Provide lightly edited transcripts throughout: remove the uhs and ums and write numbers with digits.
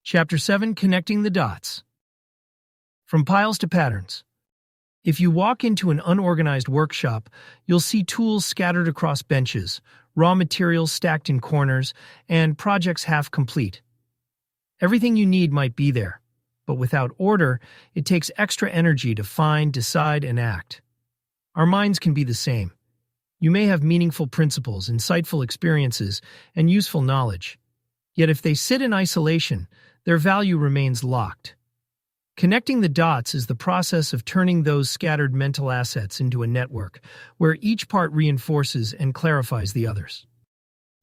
Chapter 7: Connecting the Dots. From piles to patterns. If you walk into an unorganized workshop, you'll see tools scattered across benches, raw materials stacked in corners, and projects half complete. Everything you need might be there, but without order, it takes extra energy to find, decide, and act. Our minds can be the same. You may have meaningful principles, insightful experiences, and useful knowledge. Yet if they sit in isolation, their value remains locked. Connecting the dots is the process of turning those scattered mental assets into a network, where each part reinforces and clarifies the others.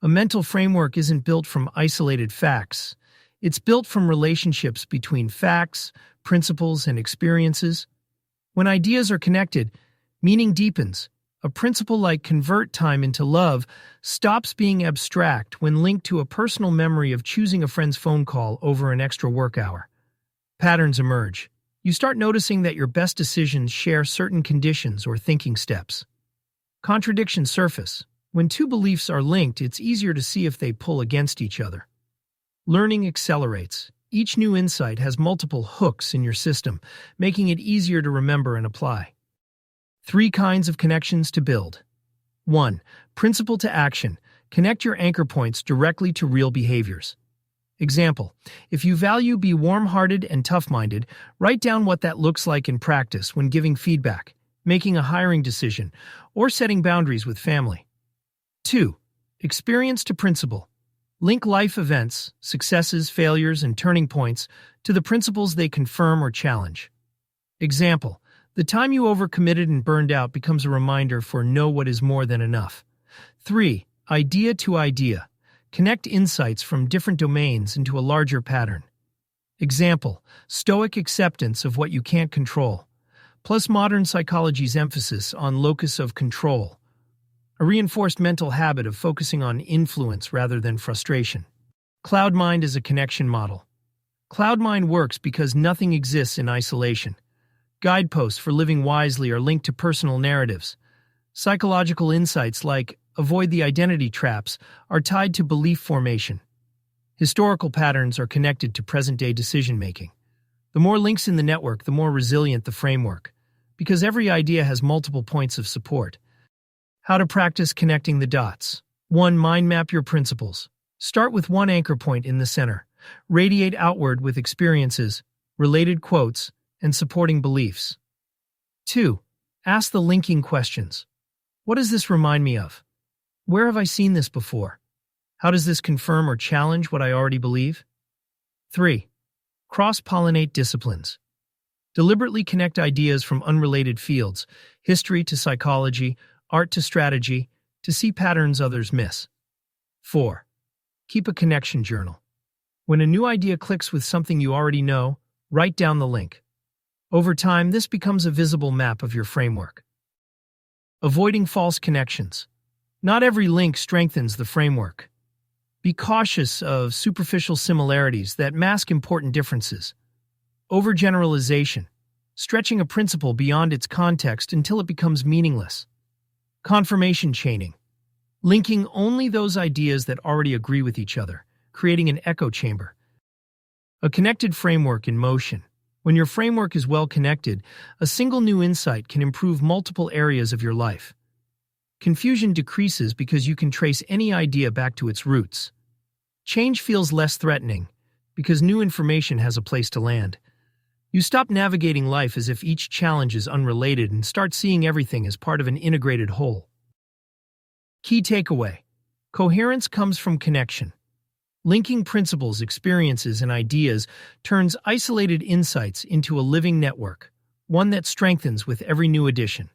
A mental framework isn't built from isolated facts. It's built from relationships between facts, principles, and experiences. When ideas are connected, meaning deepens. A principle like convert time into love stops being abstract when linked to a personal memory of choosing a friend's phone call over an extra work hour. Patterns emerge. You start noticing that your best decisions share certain conditions or thinking steps. Contradictions surface. When two beliefs are linked, it's easier to see if they pull against each other. Learning accelerates. Each new insight has multiple hooks in your system, making it easier to remember and apply. 3 kinds of connections to build. 1. Principle to action. Connect your anchor points directly to real behaviors. Example: if you value be warm-hearted and tough-minded, write down what that looks like in practice when giving feedback, making a hiring decision, or setting boundaries with family. 2. Experience to principle. Link life events, successes, failures, and turning points to the principles they confirm or challenge. Example: the time you overcommitted and burned out becomes a reminder for know what is more than enough. 3. Idea to idea. Connect insights from different domains into a larger pattern. Example: stoic acceptance of what you can't control, plus modern psychology's emphasis on locus of control. A reinforced mental habit of focusing on influence rather than frustration. CloudMind is a connection model. CloudMind works because nothing exists in isolation. Guideposts for living wisely are linked to personal narratives. Psychological insights like avoid the identity traps are tied to belief formation. Historical patterns are connected to present-day decision-making. The more links in the network, the more resilient the framework, because every idea has multiple points of support. How to practice connecting the dots. 1. Mind map your principles. Start with one anchor point in the center. Radiate outward with experiences, related quotes, and supporting beliefs. 2. Ask the linking questions. What does this remind me of? Where have I seen this before? How does this confirm or challenge what I already believe? 3. Cross-pollinate disciplines. Deliberately connect ideas from unrelated fields, history to psychology, art to strategy, to see patterns others miss. 4. Keep a connection journal. When a new idea clicks with something you already know, write down the link. Over time, this becomes a visible map of your framework. Avoiding false connections. Not every link strengthens the framework. Be cautious of superficial similarities that mask important differences. Overgeneralization. Stretching a principle beyond its context until it becomes meaningless. Confirmation chaining. Linking only those ideas that already agree with each other, creating an echo chamber. A connected framework in motion. When your framework is well connected, a single new insight can improve multiple areas of your life. Confusion decreases because you can trace any idea back to its roots. Change feels less threatening because new information has a place to land. You stop navigating life as if each challenge is unrelated and start seeing everything as part of an integrated whole. Key takeaway: coherence comes from connection. Linking principles, experiences, and ideas turns isolated insights into a living network, one that strengthens with every new addition.